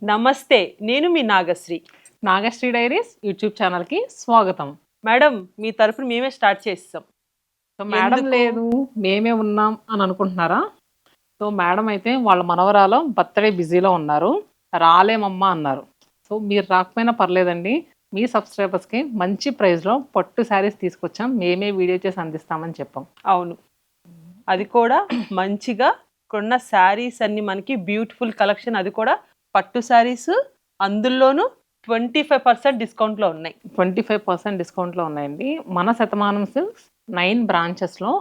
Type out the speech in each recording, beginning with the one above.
నమస్తే, నేను మీ Nagasri. Nagasri diaries YouTube ఛానల్కి స్వాగతం. మేడం, మీ తరపున మేమే స్టార్ట్ చేస్తాం. సో మేడం ఎందుకు? లేదు, మేమే ఉన్నాం అని అనుకుంటున్నారా? సో మేడం అయితే వాళ్ళ మనవరాలు బర్త్డే బిజీలో ఉన్నారు, రాలేమమ్మా అన్నారు. సో మీరు రాకపోయినా పర్లేదండి, మీ సబ్స్క్రైబర్స్కి మంచి ప్రైస్లో పట్టు శారీస్ తీసుకొచ్చాం, మేమే వీడియో చేసి అందిస్తామని చెప్పాం. అవును, అది కూడా మంచిగా కొన్న శారీస్ అన్ని మనకి బ్యూటిఫుల్ కలెక్షన్, అది కూడా పట్టు శారీస్, అందులోనూ 25% డిస్కౌంట్లో ఉన్నాయి. 25% డిస్కౌంట్లో ఉన్నాయండి. మన శతమానం సిల్క్స్ 9 బ్రాంచెస్లో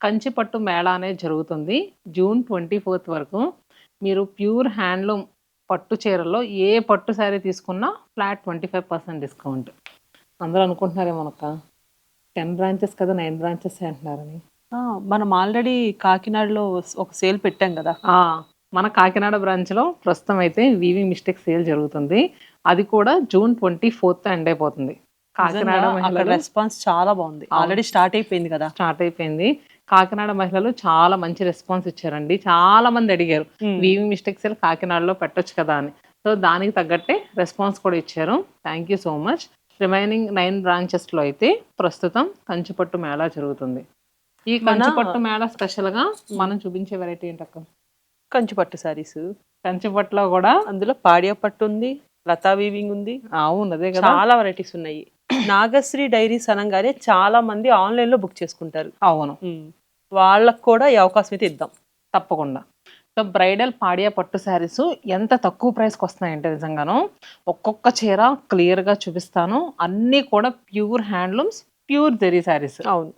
కంచిపట్టు మేళా అనేది జరుగుతుంది జూన్ 24 వరకు. మీరు ప్యూర్ హ్యాండ్లూమ్ పట్టు చీరల్లో ఏ పట్టు శారీ తీసుకున్నా ఫ్లాట్ 25% డిస్కౌంట్. అందరూ అనుకుంటున్నారేమో అక్క 10 బ్రాంచెస్ కదా 9 బ్రాంచెస్ అంటున్నారని. మనం ఆల్రెడీ కాకినాడలో ఒక సేల్ పెట్టాం కదా. మన కాకినాడ బ్రాంచ్లో ప్రస్తుతం అయితే వీవింగ్ మిస్టేక్ సేల్ జరుగుతుంది. అది కూడా జూన్ 24 ఎండ్ అయిపోతుంది. కాకినాడ మహిళలు రెస్పాన్స్ చాలా బాగుంది, ఆల్రెడీ స్టార్ట్ అయిపోయింది. కాకినాడ మహిళలు చాలా మంచి రెస్పాన్స్ ఇచ్చారండి. చాలా మంది అడిగారు వీవింగ్ మిస్టేక్ సేల్ కాకినాడలో పెట్టొచ్చు కదా అని. సో దానికి తగ్గట్టే రెస్పాన్స్ కూడా ఇచ్చారు. Thank you so much. Remaining 9 బ్రాంచెస్లో అయితే ప్రస్తుతం కంచిపట్టు మేళా జరుగుతుంది. ఈ కంచిపట్టు మేళా స్పెషల్గా మనం చూపించే వెరైటీ ఏంటక్క? కంచిపట్టు శారీస్. కంచిపట్టులో కూడా అందులో పాడియా పట్టు ఉంది, లతా వీవింగ్ ఉంది. అవును, అదే కదా, చాలా వెరైటీస్ ఉన్నాయి. నాగశ్రీ డైరీస్ అనగానే చాలా మంది ఆన్లైన్ లో బుక్ చేసుకుంటారు. అవును, వాళ్ళకు కూడా ఈ అవకాశం అయితే ఇద్దాం తప్పకుండా. సో బ్రైడల్ పాడియా పట్టు శారీస్ ఎంత తక్కువ ప్రైస్కి వస్తున్నాయంటే నిజంగాను ఒక్కొక్క చీర క్లియర్గా చూపిస్తాను. అన్నీ కూడా pure handlooms, pure zari saris. అవును,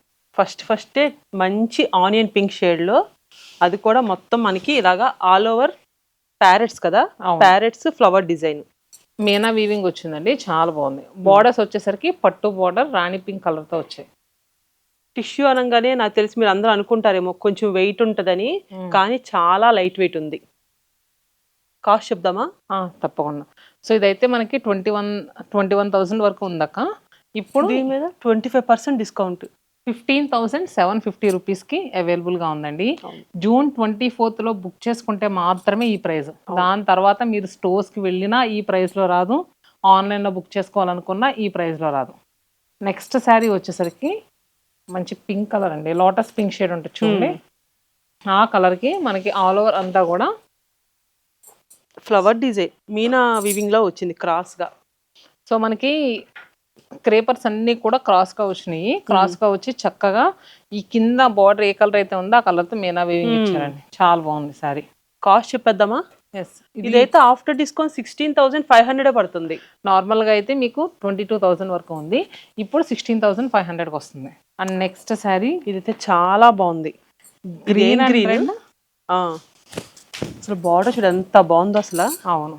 ఫస్టే మంచి ఆనియన్ పింక్ షేడ్ లో, అది కూడా మొత్తం మనకి ఇలాగా ఆల్ ఓవర్ ప్యారెట్స్ కదా, parrots flower design Meena weaving వచ్చిందండి, చాలా బాగుంది. బోర్డర్స్ వచ్చేసరికి పట్టు బోర్డర్ రాణి పింక్ కలర్ తో వచ్చాయి. టిష్యూ అనగానే నాకు తెలిసి మీరు అందరూ అనుకుంటారేమో కొంచెం వెయిట్ ఉంటుందని, కానీ చాలా లైట్ వెయిట్ ఉంది. కాస్ట్ చెప్దామా? తప్పకుండా. సో ఇదైతే మనకి 21,000 వరకు ఉందక్క. ఇప్పుడు దీని మీద 25% డిస్కౌంట్ 15,750 రూపీస్కి అవైలబుల్గా ఉందండి. జూన్ 24లో బుక్ చేసుకుంటే మాత్రమే ఈ ప్రైస్. దాని తర్వాత మీరు స్టోర్స్కి వెళ్ళినా ఈ ప్రైస్లో రాదు, ఆన్లైన్లో బుక్ చేసుకోవాలనుకున్నా ఈ ప్రైస్లో రాదు. నెక్స్ట్ శారీ వచ్చేసరికి మంచి పింక్ కలర్ అండి, లోటస్ పింక్ షేడ్ ఉంటుంది చూడండి. ఆ కలర్కి మనకి ఆల్ ఓవర్ అంతా కూడా ఫ్లవర్ డిజైన్ మీనా వీవింగ్ లో వచ్చింది క్రాస్గా. సో మనకి క్రేపర్స్ అన్ని కూడా క్రాస్గా వచ్చినాయి. క్రాస్గా వచ్చి చక్కగా ఈ కింద బార్డర్ ఏ కలర్ అయితే ఉందో ఆ కలర్తో మీనా వీవింగ్ ఇచ్చారండి. చాలా బాగుంది సారీ. కాస్ట్ చెప్పేద్దామా? ఇదైతే ఆఫ్టర్ డిస్కౌంట్ 16,500 పడుతుంది. నార్మల్గా అయితే మీకు 22,000 వరకు ఉంది, ఇప్పుడు 16,500కి వస్తుంది. అండ్ నెక్స్ట్ శారీ ఇదైతే చాలా బాగుంది, గ్రీన్ అసలు బార్డర్ చూడు ఎంత బాగుందో అసలు. అవును,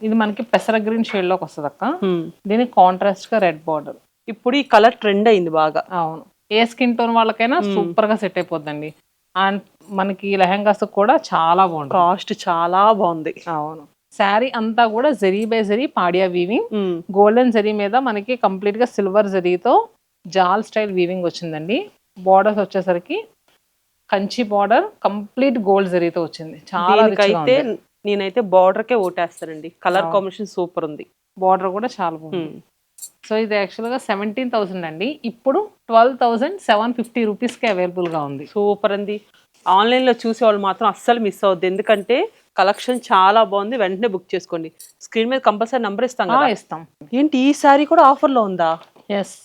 ఇది మనకి పెసర గ్రీన్ షేడ్ లోకి వస్తుంది అక్క. దీనికి కాంట్రాస్ట్ గా రెడ్ బార్డర్. ఇప్పుడు ఈ కలర్ ట్రెండ్ అయింది బాగా. అవును, ఏ స్కిన్ టోన్ వాళ్ళకైనా సూపర్ గా సెట్ అయిపోద్దండి. అండ్ మనకి లెహంగాస్ కూడా చాలా బాగుంది, కాస్ట్ చాలా బాగుంది. అవును, శారీ అంతా కూడా జరీ బై జరీ పాడియా వీవింగ్, గోల్డెన్ జరీ మీద మనకి కంప్లీట్ గా సిల్వర్ జరీతో జాల్ స్టైల్ వీవింగ్ వచ్చిందండి. బార్డర్స్ వచ్చేసరికి కంచి బార్డర్ కంప్లీట్ గోల్డ్ జరీతో వచ్చింది. చాలా అయితే నేనైతే బార్డర్ కే ఓటేస్తానండి, కలర్ కాంబినేషన్ సూపర్ ఉంది. బార్డర్ కూడా చాలా బాగుంది. సో ఇది యాక్చువల్గా 17,000 అండి, ఇప్పుడు 12,750 రూపీస్కి అవైలబుల్గా ఉంది. సూపర్ అండి. ఆన్లైన్లో చూసే వాళ్ళు మాత్రం అస్సలు మిస్ అవ్వద్దు, ఎందుకంటే కలెక్షన్ చాలా బాగుంది. వెంటనే బుక్ చేసుకోండి. స్క్రీన్ మీద కంపల్సరీ నెంబర్ ఇస్తాం కదా. ఇస్తాం. ఏంటి ఈ శారీ కూడా ఆఫర్లో ఉందా? ఎస్,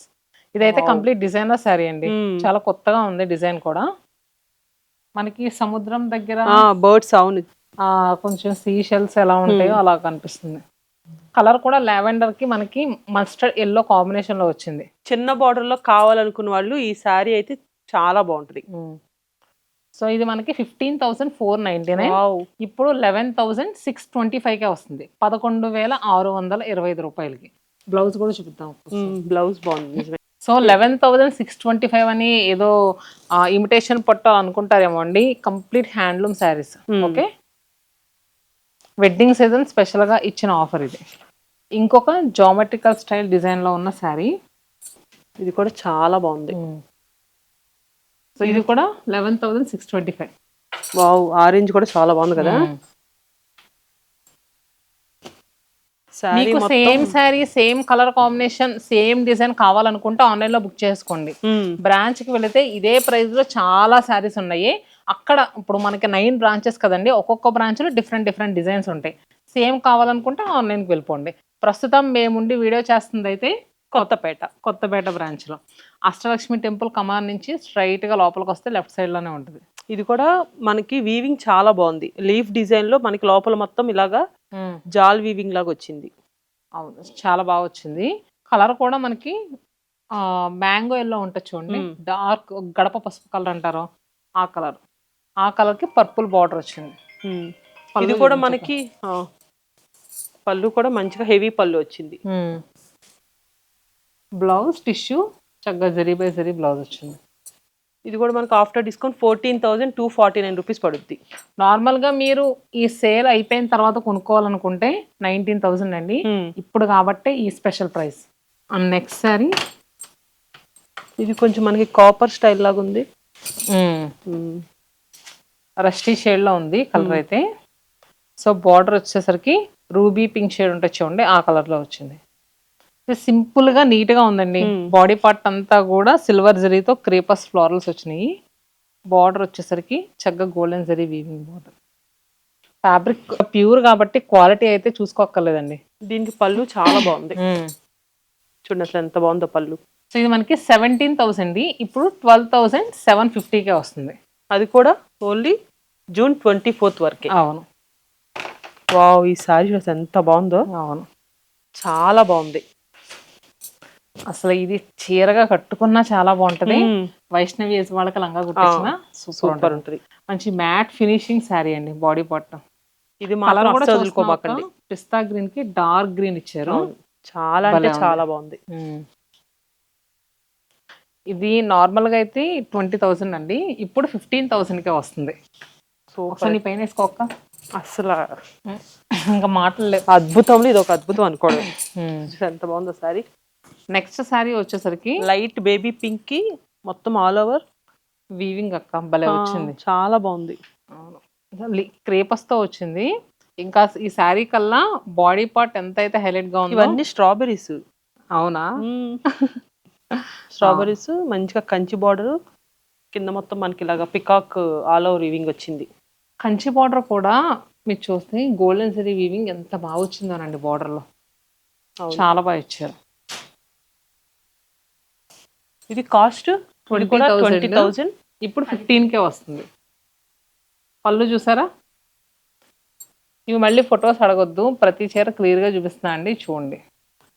ఇదైతే కంప్లీట్ డిజైనర్ శారీ అండి, చాలా కొత్తగా ఉంది డిజైన్ కూడా. మనకి సముద్రం దగ్గర బర్డ్స్, అవును, కొంచెం సీ షెల్స్ ఎలా ఉంటాయో అలా కనిపిస్తుంది. కలర్ కూడా లావెండర్ కి మనకి మస్టర్డ్ ఎల్లో కాంబినేషన్ లో వచ్చింది. చిన్న బార్డర్ లో కావాలనుకున్న వాళ్ళు ఈ శారీ అయితే చాలా బాగుంటుంది. సో ఇది మనకి 15,499, ఇప్పుడు 11,625కే వస్తుంది, 11,625 రూపాయలకి. బ్లౌజ్ కూడా చూపిద్దాం. బ్లౌజ్ బాగుంది. సో 11,625 అని ఏదో ఇమిటేషన్ పట్టు అనుకుంటారేమో అండి, complete handloom saris. Okay, wedding season స్పెషల్గా ఇచ్చిన ఆఫర్ ఇది. ఇంకొక జామెట్రికల్ స్టైల్ డిజైన్లో ఉన్న శారీ, ఇది కూడా చాలా బాగుంది. సో ఇది కూడా 11,625. వావ్, ఆరెంజ్ కూడా చాలా బాగుంది కదా. శారీ మీకు same sari same colour combination same design కావాలనుకుంటే ఆన్లైన్ లో బుక్ చేసుకోండి. బ్రాంచ్ కి వెళితే ఇదే ప్రైస్ లో చాలా శారీస్ ఉన్నాయి. అక్కడ ఇప్పుడు మనకి 9 బ్రాంచెస్ కదండి, ఒక్కొక్క బ్రాంచ్ లో డిఫరెంట్ డిజైన్స్ ఉంటాయి. సేమ్ కావాలనుకుంటే ఆన్లైన్కి వెళ్ళిపోండి. ప్రస్తుతం మేముండి వీడియో చేస్తుంది అయితే కొత్తపేట బ్రాంచ్ లో అష్టలక్ష్మి టెంపుల్ కమాన్ నుంచి స్ట్రైట్ గా లోపలికి వస్తే లెఫ్ట్ సైడ్ లోనే ఉంటుంది. ఇది కూడా మనకి వీవింగ్ చాలా బాగుంది. లీఫ్ డిజైన్ లో మనకి లోపల మొత్తం ఇలాగా జాల్ వీవింగ్ లాగా వచ్చింది. అవును, చాలా బాగా వచ్చింది. కలర్ కూడా మనకి మ్యాంగో ఎల్లో ఉంటుంది చూడండి, డార్క్ గడప పసుపు కలర్ అంటారు ఆ కలర్ కి పర్పుల్ బార్డర్ వచ్చింది. ఇది కూడా మనకి పళ్ళు కూడా మంచిగా హెవీ పళ్ళు వచ్చింది. బ్లౌజ్ టిష్యూ చక్కగా జరీ బై జరీ బ్లౌజ్ వచ్చింది. ఇది కూడా మనకి ఆఫ్టర్ డిస్కౌంట్ 14,249 రూపీస్ పడుద్ది. నార్మల్గా మీరు ఈ సేల్ అయిపోయిన తర్వాత కొనుక్కోవాలనుకుంటే 19,000 అండి. ఇప్పుడు కాబట్టి ఈ special price. And next sorry ఇది కొంచెం మనకి కాపర్ స్టైల్ లాగా ఉంది. రస్టీ షేడ్ లో ఉంది కలర్ అయితే. సో బార్డర్ వచ్చేసరికి రూబీ పింక్ షేడ్ ఉంటుంది చూడండి, ఆ కలర్ లో వచ్చింది. సింపుల్ గా నీట్ గా ఉందండి. బాడీ పార్ట్ అంతా కూడా సిల్వర్ జరీతో క్రేపస్ ఫ్లోరల్స్ వచ్చినాయి. బార్డర్ వచ్చేసరికి చక్కగా golden zari weaving border. Fabric pure కాబట్టి క్వాలిటీ అయితే చూసుకోక్కర్లేదండి. దీనికి పళ్ళు చాలా బాగుంది. చూడండి అసలు ఎంత బాగుందో పళ్ళు. సో ఇది మనకి 17,000, ఇప్పుడు 12,750కే వస్తుంది. అది కూడా ఓన్లీ జూన్ 24th వరకే. అవును. వావ్, ఈ సారీ ఎంత బాగుందో. అవును, చాలా బాగుంది. అసలు ఇది చీరగా కట్టుకున్నా చాలా బాగుంటది. వైష్ణవి వేసి వాళ్ళకి లంగా కుట్టించిన సూపర్ ఉంటుంది. మంచి మ్యాట్ ఫినిషింగ్ శారీ అండి. బాడీ పార్ట్ ఇది మాత్రం కూడా చదువుకోమాకండి. పిస్తా గ్రీన్ కి డార్క్ గ్రీన్ ఇచ్చారు. చాలా అంటే చాలా బాగుంది. ఇది నార్మల్ గా అయితే 20,000 అండి, ఇప్పుడు 15,000కే వస్తుంది. ఒకసారి పైన వేసుకోక అసలు ఇంకా మాటలు లేవు. అద్భుతంలో ఇది ఒక అద్భుతం అనుకోవడం. ఎంత బాగుందో సారీ. నెక్స్ట్ సారీ వచ్చేసరికి లైట్ బేబీ పింక్ కి మొత్తం ఆల్ ఓవర్ వీవింగ్ అక్క భలే వచ్చింది. చాలా బాగుంది. క్రేపస్ తో వచ్చింది. ఇంకా ఈ శారీ కల్లా బాడీ పార్ట్ ఎంత అయితే హైలైట్ గా ఉంది. ఇవన్నీ స్ట్రాబెరీస్. అవునా? స్ట్రాబెరీస్ మంచిగా కంచి బార్డర్ కింద మొత్తం మనకి ఇలాగా పికాక్ ఆల్ ఓవర్ వీవింగ్ వచ్చింది. కంచి బార్డర్ కూడా మీరు చూస్తే గోల్డెన్ జరీ వీవింగ్ ఎంత బాగా వచ్చిందోనండి. బార్డర్ లో చాలా బాగా ఇచ్చారు. ఇది కాస్ట్ 20,000, ఇప్పుడు 15కే వస్తుంది. పళ్ళు చూసారా? ఇవి మళ్ళీ ఫొటోస్ అడగొద్దు, ప్రతి చీర క్లియర్ గా చూపిస్తున్నా అండి, చూడండి.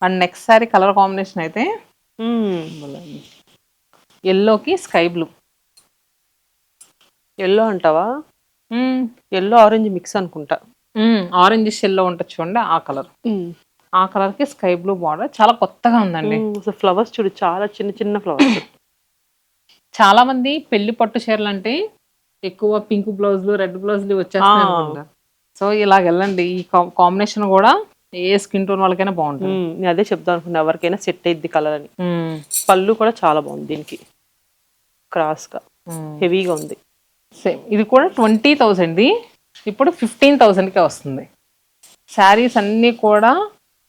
And next sorry colour combination అయితే ఎల్లోకి స్కై బ్లూ. ఎల్లో అంటావా? ఎల్లో ఆరెంజ్ మిక్స్ అనుకుంటా. ఆరెంజ్ ఎల్లో ఉంటుంది చూడండి, ఆ కలర్ కి స్కై బ్లూ బార్డర్ చాలా కొత్తగా ఉందండి. ఫ్లవర్స్ చూడు, చాలా చిన్న చిన్న ఫ్లవర్స్. చాలా మంది పెళ్లి పట్టు చీరలు అంటే ఎక్కువ పింక్ బ్లౌజ్లు రెడ్ బ్లౌజ్లు వచ్చేస్తాయి. సో ఇలాగ వెళ్ళండి. ఈ కాంబినేషన్ కూడా ఏ స్కిన్ టోన్ వాళ్ళకైనా బాగుంటుంది. నేను అదే చెప్తాను అనుకున్నా, ఎవరికైనా సెట్ అయ్యిద్ది కలర్ అని. పళ్ళు కూడా చాలా బాగుంది. దీనికి క్రాస్ గా హెవీగా ఉంది. సేమ్ ఇది కూడా 20,000, ఇప్పుడు 15,000కే వస్తుంది. శారీస్ అన్నీ కూడా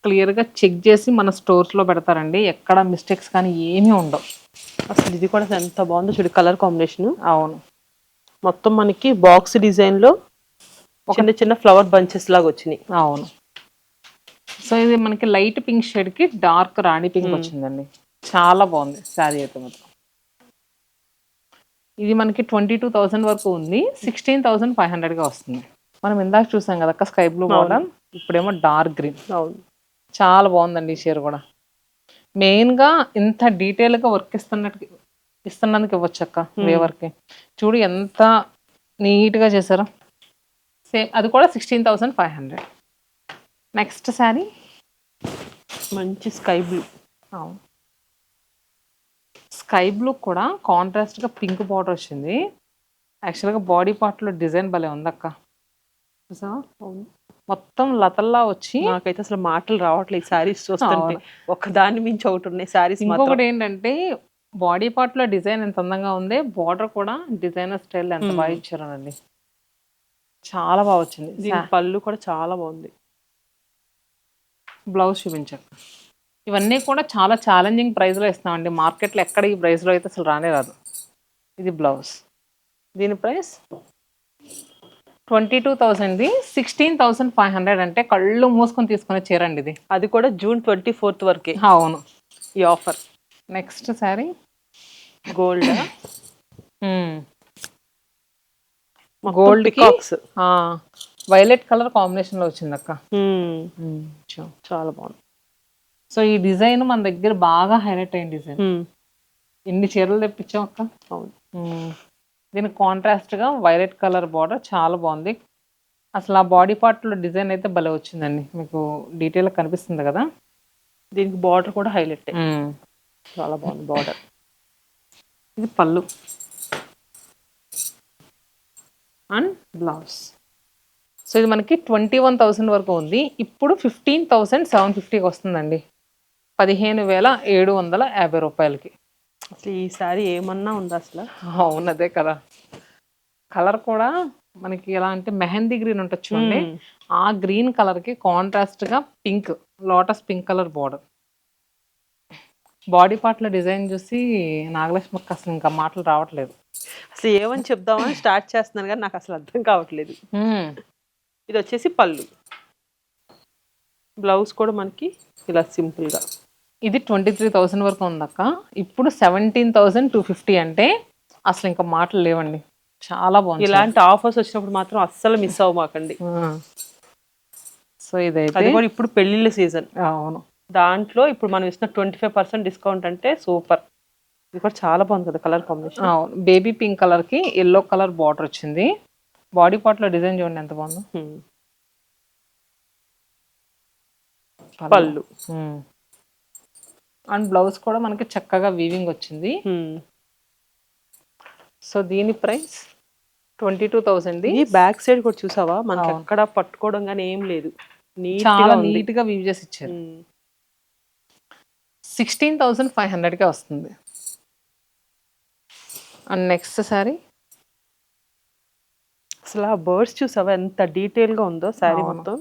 క్లియర్గా చెక్ చేసి మన స్టోర్స్లో పెడతారండి. ఎక్కడ మిస్టేక్స్ కానీ ఏమీ ఉండవు. అసలు ఇది కూడా ఎంత బాగుందో చూడు, కలర్ కాంబినేషన్. అవును, మొత్తం మనకి బాక్స్ డిజైన్ లో చిన్న చిన్న ఫ్లవర్ బంచెస్ లాగా వచ్చినాయి. అవును. సో ఇది మనకి లైట్ పింక్ షేడ్ కి డార్క్ రాణి పింక్ వచ్చిందండి. చాలా బాగుంది శారీ అయితే మాత్రం. ఇది మనకి 22,000 వరకు ఉంది, 16,500గా వస్తుంది. మనం ఇందాక చూసాం కదా స్కై బ్లూ బార్డర్, ఇప్పుడేమో డార్క్ గ్రీన్. అవును, చాలా బాగుందండి ఈ చీర కూడా. మెయిన్గా ఇంత డీటెయిల్గా వర్క్ ఇస్తున్నందుకు ఇవ్వచ్చు అక్క. వేవర్కి చూడు ఎంత నీట్గా చేశారో. సేమ్ అది కూడా 16,500. నెక్స్ట్ శారీ మంచి స్కై బ్లూ. అవును, స్కై బ్లూ కూడా కాంట్రాస్ట్గా పింక్ బార్డర్ వచ్చింది. యాక్చువల్గా బాడీ పార్ట్లో డిజైన్ భలే ఉంది అక్క. చూసా, మొత్తం లతల్లా వచ్చి నాకైతే అసలు మాటలు రావట్లేదు శారీస్ చూస్తుంటే. ఒకదాని మించి ఒకటి ఉన్నాయి శారీస్. ఇంకొకటి ఏంటంటే బాడీ పార్ట్ లో డిజైన్ ఎంత అందంగా ఉంది, బార్డర్ కూడా డిజైనర్ స్టైల్ ఎంత బాగా ఇచ్చారండి. చాలా బాగా వచ్చింది. దీని పళ్ళు కూడా చాలా బాగుంది. బ్లౌజ్ చూపించాక ఇవన్నీ కూడా చాలా ఛాలెంజింగ్ ప్రైస్లో ఇస్తామండి. మార్కెట్లో ఎక్కడ ఈ ప్రైస్లో అయితే అసలు రానే రాదు. ఇది బ్లౌజ్, దీని ప్రైస్ 22,000, 16,500 అంటే కళ్ళు మూసుకొని తీసుకునే చీర అండి ఇది. అది కూడా జూన్ 24th వరకే అవును ఈ offer. Next sari gold gold peacocks violet colour combination లో వచ్చింది అక్క. చాలా బాగుంది. సో ఈ డిజైన్ మన దగ్గర బాగా హైలైట్ అయిన డిజైన్. ఎన్ని చీరలు తెప్పించాం అక్క. అవును. దీనికి కాంట్రాస్ట్ గా వైలెట్ కలర్ బార్డర్ చాలా బాగుంది. అసలు ఆ బాడీ పార్ట్ లో డిజైన్ అయితే భలే వచ్చిందండి. మీకు డీటెయిల్ కనిపిస్తుంది కదా. దీనికి బార్డర్ కూడా హైలైట్, చాలా బాగుంది బార్డర్. ఇది పళ్ళు అండ్ బ్లౌజ్. సో ఇది మనకి 21,000 వరకు ఉంది. ఇప్పుడు 15,750కి వస్తుందండి. 15,750 రూపాయలకి. అసలు ఈ సారీ ఏమన్నా ఉందా అసలు. అవునదే కదా. కలర్ కూడా మనకి ఎలా అంటే మెహందీ గ్రీన్ ఉంటుంది చూడండి, ఆ గ్రీన్ కలర్ కి కాంట్రాస్ట్ గా pink, lotus pink colour border. Body part లో డిజైన్ చూసి నాగలక్ష్మికి అసలు ఇంకా మాటలు రావట్లేదు. అసలు ఏమని చెప్దామని స్టార్ట్ చేస్తున్నాను కానీ నాకు అసలు అర్థం కావట్లేదు. ఇది వచ్చేసి పళ్ళు, బ్లౌజ్ కూడా మనకి ఇలా సింపుల్ గా. ఇది 23,000 వరకు ఉందక్క. ఇప్పుడు 17,250 అంటే అసలు ఇంకా మాటలు లేవండి. చాలా బాగుంది. ఇలాంటి ఆఫర్స్ వచ్చినప్పుడు మాత్రం అస్సలు మిస్ అవ్వమాకండి. సో ఇదైతే అది కూడా ఇప్పుడు పెళ్లిళ్ళ సీజన్. అవును. దాంట్లో ఇప్పుడు మనం ఇస్తున్న 25% డిస్కౌంట్ అంటే సూపర్. ఇది కూడా చాలా బాగుంది కదా కలర్ కాంబినేషన్. అవును. బేబీ పింక్ కలర్ కి ఎల్లో కలర్ బార్డర్ వచ్చింది. బాడీ పార్ట్ లో డిజైన్ చూడండి ఎంత బాగుందో. పళ్ళు అండ్ బ్లౌజ్ కూడా మనకి చక్కగా వీవింగ్ వచ్చింది. సో దీని ప్రైస్ 22,000. ఈ బ్యాక్ సైడ్ కూడా చూసావా, మనకి ఎక్కడ పట్టుకోవడం కానీ ఏం లేదు, చాలా నీట్ గా వీవ్ చేసి ఇచ్చారు. 16,500కే వస్తుంది. అండ్ నెక్స్ట్ సారీ అసలు ఆ బర్డ్స్ చూసావా ఎంత డీటెయిల్ గా ఉందో సారీ మొత్తం.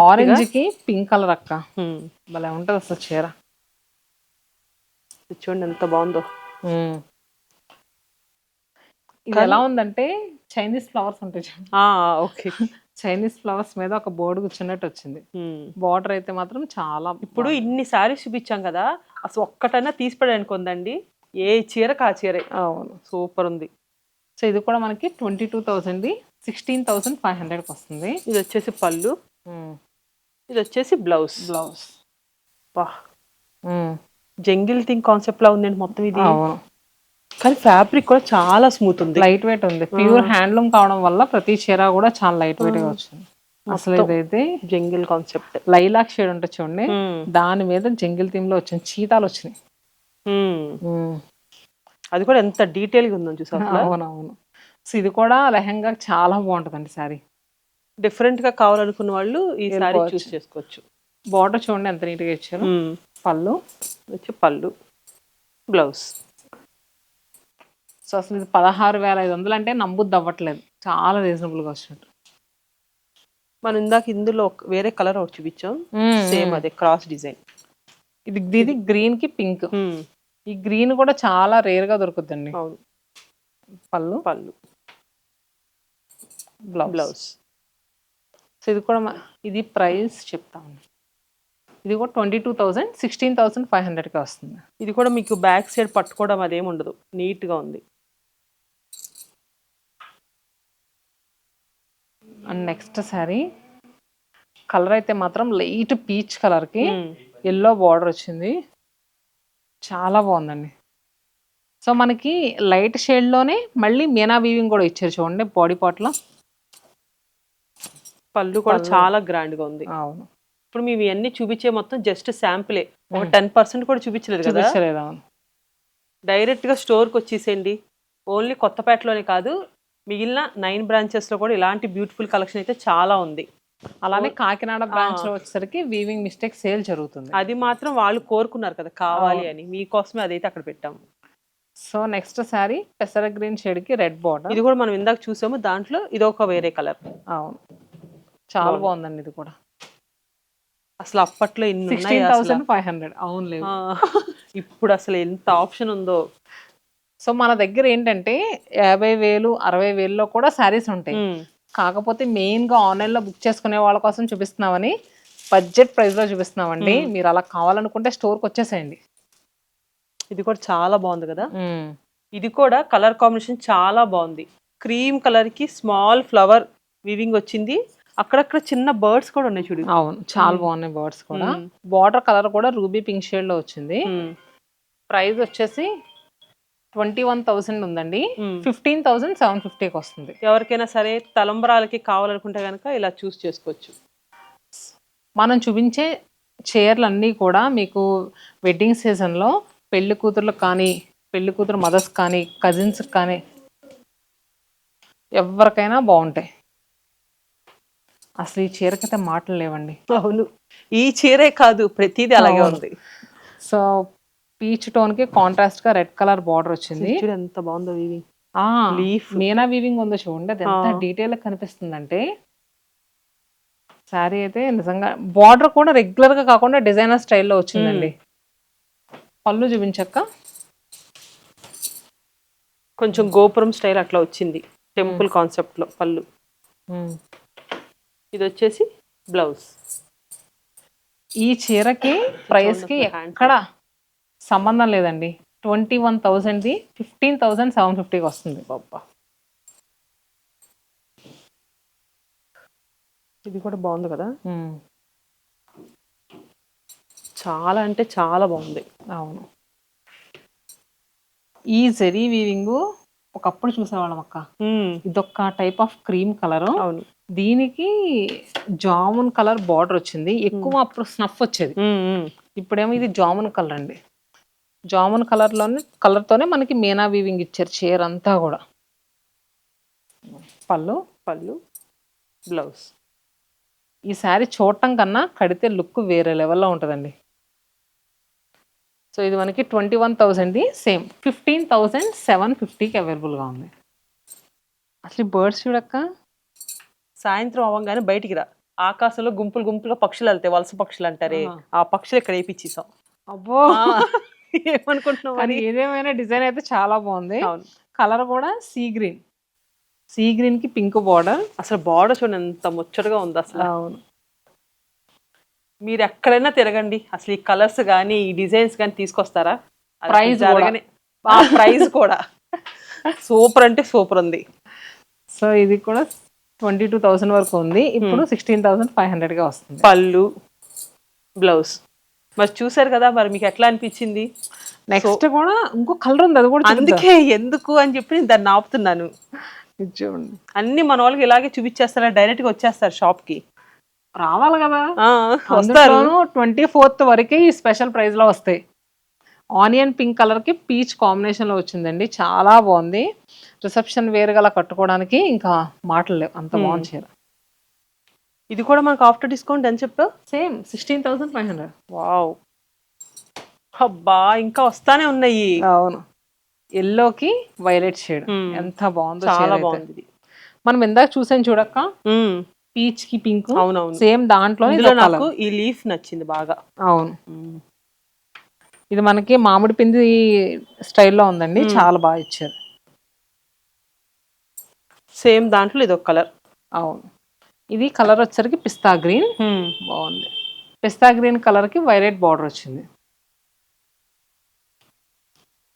ఆరెంజ్ కి పింక్ కలర్ అక్క, భలే ఉంటది అసలు చీర. చూడండి ఎంత బాగుందో. ఇది ఎలా ఉందంటే చైనీస్ ఫ్లవర్స్ ఉంటాయి. ఓకే, చైనీస్ ఫ్లవర్స్ మీద ఒక బోర్డు కూర్చున్నట్టు వచ్చింది. బార్డర్ అయితే మాత్రం చాలా. ఇప్పుడు ఇన్ని సారీస్ చూపించాం కదా, అసలు ఒక్కటైనా తీసిపడానికి ఉందండి. ఏ చీరకు ఆ చీరే. అవును, సూపర్ ఉంది. సో ఇది కూడా మనకి 22,000, 16,500కి వస్తుంది. ఇది వచ్చేసి పళ్ళు, ఇది వచ్చేసి బ్లౌజ్. జంగిల్ థింగ్ కాన్సెప్ట్ లా ఉందండి మొత్తం ఇది. కానీ ఫ్యాబ్రిక్ కూడా చాలా స్మూత్ ఉంది, లైట్ వెయిట్ ఉంది. ప్యూర్ హ్యాండ్లూమ్ కావడం వల్ల ప్రతి చీర కూడా చాలా లైట్ వెయిట్ గా వచ్చింది. అసలు ఇదైతే జంగిల్ కాన్సెప్ట్. లైలాక్ షేడ్ ఉంటుంది చూడండి, దాని మీద జంగిల్ థీమ్ లో వచ్చింది. చీతాలు వచ్చినాయి. అది కూడా ఎంత డీటెయిల్ గా ఉందని చూసా. అవునవును. సో ఇది కూడా లెహంగా చాలా బాగుంటుందండి సారీ. డిఫరెంట్ గా కావాలనుకున్న వాళ్ళు ఈ సారీ చూస్ చేసుకోవచ్చు. బార్డర్ చూడండి ఎంత నీట్ గా ఇచ్చారు. పళ్ళు వచ్చి పళ్ళు, బ్లౌజ్. సో అసలు ఇది 16,500 అంటే నమ్ముద్ది అవ్వట్లేదు. చాలా రీజనబుల్ గా వచ్చినట్టు. మనం ఇందాక ఇందులో వేరే కలర్ ఒకటి చూపించాం, సేమ్ అదే క్రాస్ డిజైన్. ఇది గ్రీన్ కి పింక్. ఈ గ్రీన్ కూడా చాలా రేర్ గా దొరుకుతుందండి. అవును. పళ్ళు, బ్లౌజ్. సో ఇది కూడా ఇది ప్రైస్ చెప్తాను. ఇది కూడా 22,000, 16,500కి వస్తుంది. ఇది కూడా మీకు బ్యాక్ సైడ్ పట్టుకోవడం అదేం ఉండదు, నీట్ గా ఉంది. అండ్ నెక్స్ట్ సారీ కలర్ అయితే మాత్రం లైట్ పీచ్ కలర్ కి ఎల్లో బార్డర్ వచ్చింది. చాలా బాగుందండి. సో మనకి లైట్ షేడ్ లోనే మళ్ళీ మీనా వీవింగ్ కూడా ఇచ్చారు చూడండి బాడీ పార్ట్ లో. పళ్ళు కూడా చాలా గ్రాండ్ గా ఉంది. అవును. ఇప్పుడు మేము ఇవన్నీ చూపించే మొత్తం జస్ట్ శాంపులే, ఒక 10% కూడా చూపించలేదు కదా. డైరెక్ట్ గా స్టోర్ కి వచ్చేసేయండి. ఓన్లీ కొత్తపేటలోనే కాదు, మిగిలిన 9 బ్రాంచెస్ లో కూడా ఇలాంటి బ్యూటిఫుల్ కలెక్షన్ అయితే చాలా ఉంది. అలానే కాకినాడ బ్రాంచ్ లో వచ్చేసరికి వీవింగ్ మిస్టేక్ సేల్ జరుగుతుంది. అది మాత్రం వాళ్ళు కోరుకున్నారు కదా కావాలి అని, మీకోసమే అదైతే అక్కడ పెట్టాము. సో నెక్స్ట్ సారీ పెసర గ్రీన్ షేడ్ కి రెడ్ బార్డర్. ఇది కూడా మనం ఇందాక చూసాము, దాంట్లో ఇది ఒక వేరే కలర్. అవును, చాలా బాగుందండి. ఇది కూడా అసలు అప్పట్లో ఇన్ని ఉన్నాయి అసలు. 16,500 అవునులేదు. ఇప్పుడు అసలు ఎంత ఆప్షన్ ఉందో. సో మన దగ్గర ఏంటంటే 50,000 60,000లో కూడా శారీస్ ఉంటాయి. కాకపోతే మెయిన్గా ఆన్లైన్లో బుక్ చేసుకునే వాళ్ళ కోసం చూపిస్తున్నామని బడ్జెట్ ప్రైస్లో చూపిస్తున్నామండి. మీరు అలా కావాలనుకుంటే స్టోర్కి వచ్చేసేయండి. ఇది కూడా చాలా బాగుంది కదా. ఇది కూడా కలర్ కాంబినేషన్ చాలా బాగుంది. క్రీమ్ కలర్ కి స్మాల్ ఫ్లవర్ వీవింగ్ వచ్చింది. అక్కడక్కడ చిన్న బర్డ్స్ కూడా ఉన్నాయి చూడు. అవును చాలా బాగున్నాయి బర్డ్స్ కూడా. బార్డర్ కలర్ కూడా రూబీ పింక్ షేడ్ లో వచ్చింది. ప్రైస్ వచ్చేసి 21,000 ఉందండి. 15,750కి వస్తుంది. ఎవరికైనా సరే తలంబరాలకి కావాలనుకుంటే కనుక ఇలా చూస్ చేసుకోవచ్చు. మనం చూపించే చీరలు అన్నీ కూడా మీకు వెడ్డింగ్ సీజన్లో పెళ్లి కూతుర్లకు కానీ, పెళ్లి కూతురు మదర్స్ కానీ, కజిన్స్ కానీ ఎవరికైనా బాగుంటాయి. అసలు ఈ చీరకైతే మాటలు లేవండి. అవును, ఈ చీరే కాదు ప్రతిదీ అలాగే ఉంది. సో పీచ్ టోన్ కి కాంట్రాస్ట్ గా రెడ్ కలర్ బార్డర్ వచ్చింది. ఎంత బాగుందో వీవింగ్. లీఫ్ మీనా వీవింగ్ ఉందో చూడండి. అది ఎంత డీటెయిల్ కనిపిస్తుందంటే శారీ అయితే నిజంగా. బార్డర్ కూడా రెగ్యులర్ గా కాకుండా డిజైనర్ స్టైల్లో వచ్చిందండి. పళ్ళు చూపించక్క కొంచెం గోపురం స్టైల్ అట్లా వచ్చింది. టెంపుల్ కాన్సెప్ట్ లో పళ్ళు. ఇది వచ్చేసి బ్లౌజ్. ఈ చీరకి ప్రైస్ కి ఎక్కడ సంబంధం లేదండి. 21,000ది 15,750కి వస్తుంది. బాబా ఇది కూడా బాగుంది కదా. చాలా అంటే చాలా బాగుంది. అవును, ఈ జరీ వీవింగ్ ఒకప్పుడు చూసేవాళ్ళం అక్క. ఇదొక టైప్ ఆఫ్ క్రీమ్ కలర్. అవును, దీనికి జామున్ కలర్ బార్డర్ వచ్చింది. ఎక్కువ అప్పుడు స్నఫ్ వచ్చేది. ఇప్పుడేమో ఇది జామున్ కలర్ అండి. జామున్ కలర్తోనే మనకి మీనా వీవింగ్ ఇచ్చారు చీర అంతా కూడా. పళ్ళు బ్లౌజ్. ఈ శారీ చూడటం కన్నా కడితే లుక్ వేరే లెవెల్లో ఉంటుందండి. సో ఇది మనకి 21,000ది సేమ్ 15,750కి అవైలబుల్గా ఉంది. అసలు బర్డ్స్ చూడక్క. సాయంత్రం అవ్వగానే బయటికి రా, ఆకాశంలో గుంపులు గుంపులుగా పక్షులు వెళ్తాయి. వలస పక్షులు అంటారే, ఆ పక్షులు ఇక్కడ వేయించేసాం. అబ్బో ఏమనుకుంటున్నావు. కానీ ఏదేమైనా డిజైన్ అయితే చాలా బాగుంది. కలర్ కూడా సీ గ్రీన్ కి పింక్ బార్డర్. అసలు బార్డర్ చూడండి ఎంత ముచ్చటగా ఉంది అసలు. అవును, మీరు ఎక్కడైనా తిరగండి, అసలు ఈ కలర్స్ కానీ ఈ డిజైన్స్ కానీ తీసుకొస్తారా. ప్రైస్ కూడా సూపర్ అంటే సూపర్ ఉంది. సో ఇది కూడా 22,000 వరకు ఉంది. ఇప్పుడు 16,500గా వస్తుంది. పళ్ళు బ్లౌజ్. మరి చూసారు కదా, మరి మీకు ఎట్లా అనిపించింది. నెక్స్ట్ కూడా ఇంకో కలర్ ఉంది, అది కూడా అందుకే ఎందుకు అని చెప్పి నేను దాన్ని ఆపుతున్నాను. అన్ని మన వాళ్ళకి ఇలాగే చూపించేస్తారా, డైరెక్ట్ గా వచ్చేస్తారు షాప్ కి. రావాలి కదా, వస్తారు. 24th వరకే ఈ స్పెషల్ ప్రైస్ లో వస్తాయి. ఆనియన్ పింక్ కలర్ కి పీచ్ కాంబినేషన్ లో వచ్చిందండి. చాలా బాగుంది. రిసెప్షన్ వేర్ గల కట్టుకోవడానికి ఇంకా మాటలు లేవు, అంత బాగుంది చీర. ఇది కూడా మనకు ఆఫ్టర్ డిస్కౌంట్ అని చెప్పావు. సేమ్ 16,500. వావ్, అబ్బా ఇంకా వస్తానే ఉన్నాయి. అవును, ఎల్లోకి వైలెట్ షేడ్ ఎంత బాగుందో. చాలా బాగుంది. మనం ఇందాక చూసాను చూడక్క, పీచ్ కి పింక్. అవునవును, సేమ్ దాంట్లో నాకు ఈ లీఫ్ నచ్చింది బాగా. అవును, ఇది మనకి మామిడి పిండి స్టైల్లో ఉందండి. చాలా బాగా ఇచ్చారు. సేమ్ దాంట్లో ఇది ఒక కలర్. అవును, ఇది కలర్ వచ్చేసరికి పిస్తా గ్రీన్. బాగుంది. పిస్తా గ్రీన్ కలర్ కి వైలెట్ బార్డర్ వచ్చింది.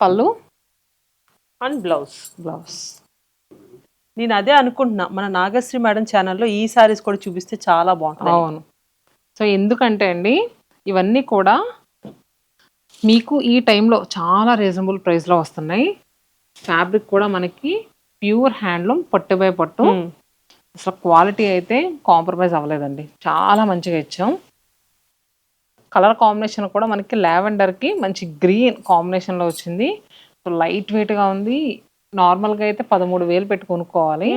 పళ్ళు అండ్ బ్లౌజ్. నేను అదే అనుకుంటున్నా, మన నాగశ్రీ మేడం ఛానల్లో ఈ సారీస్ కూడా చూపిస్తే చాలా బాగుంటుంది. అవును, సో ఎందుకంటే అండి ఇవన్నీ కూడా మీకు ఈ టైంలో చాలా రీజనబుల్ ప్రైస్లో వస్తున్నాయి. ఫ్యాబ్రిక్ కూడా మనకి ప్యూర్ హ్యాండ్లూమ్ పట్టు బై పట్టు. అసలు క్వాలిటీ అయితే కాంప్రమైజ్ అవ్వలేదండి. చాలా మంచిగా ఇచ్చాం. కలర్ కాంబినేషన్ కూడా మనకి లావెండర్కి మంచి గ్రీన్ కాంబినేషన్లో వచ్చింది. సో లైట్ వెయిట్గా ఉంది. నార్మల్గా అయితే 13,000 పెట్టి కొనుక్కోవాలి,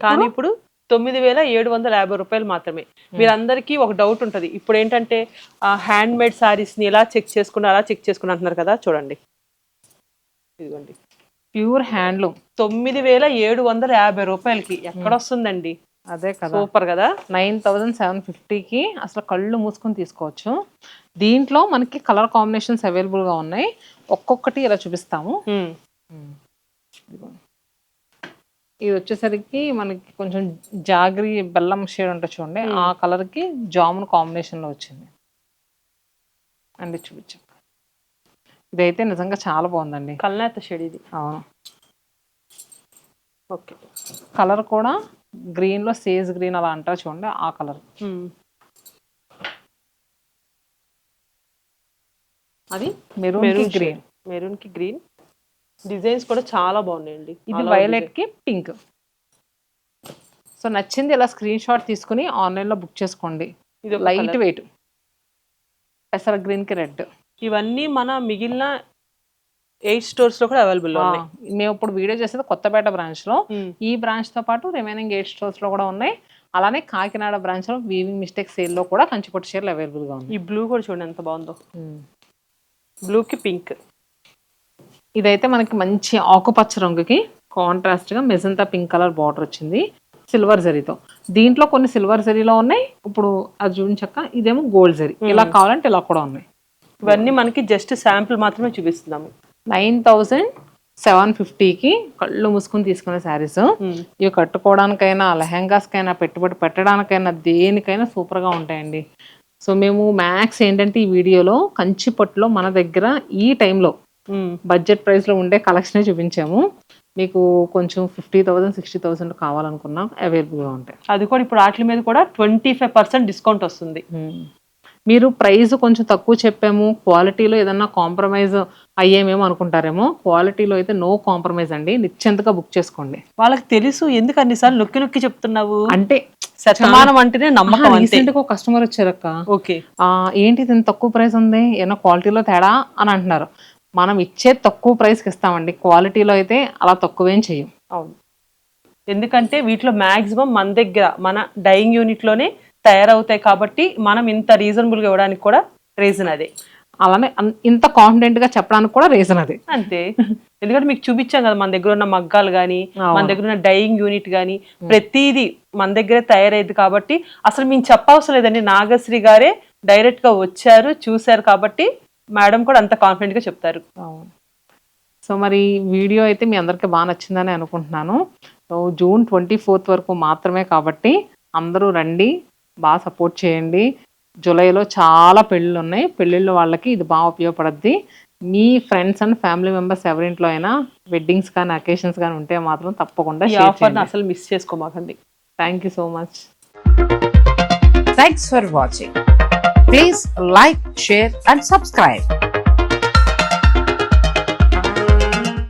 కానీ ఇప్పుడు 9,750 రూపాయలు మాత్రమే. మీరందరికీ ఒక డౌట్ ఉంటుంది. ఇప్పుడు ఏంటంటే హ్యాండ్ మేడ్ సారీస్ని ఎలా చెక్ చేసుకున్నా అలా చెక్ చేసుకుని అంటున్నారు కదా. చూడండి, ఇదిగోండి ప్యూర్ హ్యాండ్లూమ్ 9,750 రూపాయలకి ఎక్కడ వస్తుందండి. అదే కదా, సూపర్ కదా. 9750కి అసలు కళ్ళు మూసుకొని తీసుకోవచ్చు. దీంట్లో మనకి కలర్ కాంబినేషన్స్ అవైలబుల్గా ఉన్నాయి. ఒక్కొక్కటి ఇలా చూపిస్తాము. ఇది వచ్చేసరికి మనకి కొంచెం జాగ్రీ బెల్లం షేడ్ ఉంటుంది చూడండి, ఆ కలర్కి జామున్ కాంబినేషన్లో వచ్చింది అండి. చూపించాం. ఇదైతే నిజంగా చాలా బాగుందండి. కల్నేత షేడ్ ఇది. అవును. ఓకే. కలర్ కూడా గ్రీన్లో సేజ్ గ్రీన్ అలా అంటారు చూడండి, ఆ కలర్. అది మెరూన్ కి గ్రీన్. డిజైన్స్ కూడా చాలా బాగున్నాయండి. ఇది వైలెట్ కి పింక్. సో నచ్చింది ఇలా స్క్రీన్ షాట్ తీసుకుని ఆన్లైన్లో బుక్ చేసుకోండి. ఇది లైట్ వెయిట్ పెసర గ్రీన్ కి రెడ్. ఇవన్నీ మన మిగిలిన 8 స్టోర్స్ లో కూడా అవైలబుల్ ఉన్నాయి. మేము ఇప్పుడు వీడియో చేసేది కొత్తపేట బ్రాంచ్ లో. ఈ బ్రాంచ్ తో పాటు రిమైనింగ్ 8 స్టోర్స్ లో కూడా ఉన్నాయి. అలానే కాకినాడ బ్రాంచ్ లో వీవింగ్ మిస్టేక్ సేల్ లో కూడా కంచిపట్టు చీరలు అవైలబుల్ గా ఉంది. ఈ బ్లూ కూడా చూడండి ఎంత బాగుందో. బ్లూ కి పింక్. ఇదైతే మనకి మంచి ఆకుపచ్చ రంగుకి కాంట్రాస్ట్ గా మెజంతా పింక్ కలర్ బార్డర్ వచ్చింది సిల్వర్ జరీతో. దీంట్లో కొన్ని సిల్వర్ జరీలో ఉన్నాయి. ఇప్పుడు అది చూపించక్క ఇదేమో గోల్డ్ జరీ. ఇలా కావాలంటే ఇలా కూడా ఉన్నాయి. ఇవన్నీ మనకి జస్ట్ శాంపుల్ మాత్రమే చూపిస్తున్నాము. 9750కి కళ్ళు మూసుకుని తీసుకునే శారీస్. ఇవి కట్టుకోవడానికైనా లెహెంగాస్కైనా పెట్టుబడి పెట్టడానికైనా దేనికైనా సూపర్ గా ఉంటాయండి. సో మేము మ్యాక్స్ ఏంటంటే ఈ వీడియోలో కంచిపట్టులో మన దగ్గర ఈ టైంలో బడ్జెట్ ప్రైస్ లో ఉండే కలెక్షనే చూపించాము. మీకు కొంచెం 50,000 60,000 కావాలనుకున్నా అవైలబుల్ గా ఉంటాయి. అది కూడా ఇప్పుడు వాటి మీద కూడా 25% డిస్కౌంట్ వస్తుంది. మీరు ప్రైస్ కొంచెం తక్కువ చెప్పాము, క్వాలిటీలో ఏదన్నా కాంప్రమైజ్ అయ్యేమేమో అనుకుంటారేమో. క్వాలిటీలో అయితే నో కాంప్రమైజ్ అండి. నిశ్చింతగా బుక్ చేసుకోండి. వాళ్ళకి తెలుసు ఎందుకు అన్నిసార్లు నొక్కి నొక్కి చెప్తున్నావు అంటే శతమానం అంటేనే నమ్మకం. రీసెంట్ గా ఒక కస్టమర్ వచ్చారక్క. ఓకే, ఏంటి ఇది తక్కువ ప్రైస్ ఉంది, ఏమన్నా క్వాలిటీలో తేడా అని అంటున్నారు. మనం ఇచ్చే తక్కువ ప్రైస్కి ఇస్తామండి. క్వాలిటీలో అయితే అలా తక్కువేం చెయ్యం. అవును, ఎందుకంటే వీటిలో మాక్సిమం మన దగ్గర మన డైయింగ్ యూనిట్ లోనే తయారవుతాయి కాబట్టి మనం ఇంత రీజనబుల్ గా ఇవ్వడానికి కూడా రీజన్ అదే. అలానే ఇంత కాన్ఫిడెంట్ గా చెప్పడానికి కూడా రీజన్ అదే. అంతే, ఎందుకంటే మీకు చూపించాం కదా మన దగ్గర ఉన్న మగ్గాలు గానీ మన దగ్గర ఉన్న డైయింగ్ యూనిట్ గానీ ప్రతిదీ మన దగ్గరే తయారయ్యేది కాబట్టి అసలు మేము చెప్పవసరం లేదండి. నాగశ్రీ గారే డైరెక్ట్ గా వచ్చారు, చూశారు కాబట్టి మేడం కూడా అంత కాన్ఫిడెంట్ గా చెప్తారు. సో మరి వీడియో అయితే మీ అందరికి బాగా నచ్చిందని అనుకుంటున్నాను. సో June 24 వరకు మాత్రమే కాబట్టి అందరూ రండి, బాగా సపోర్ట్ చేయండి. జూలైలో చాలా పెళ్ళిళ్ళు ఉన్నాయి. పెళ్ళిళ్ళు వాళ్ళకి ఇది బాగా ఉపయోగపడుద్ది. మీ ఫ్రెండ్స్ అండ్ ఫ్యామిలీ మెంబర్స్ ఎవరింట్లో అయినా వెడ్డింగ్స్ కానీ అకేషన్స్ కానీ ఉంటే మాత్రం తప్పకుండా ఈ ఆఫర్ని అసలు మిస్ చేసుకోమాకండి. Thank you so much. Thanks for watching. Please like, share and subscribe.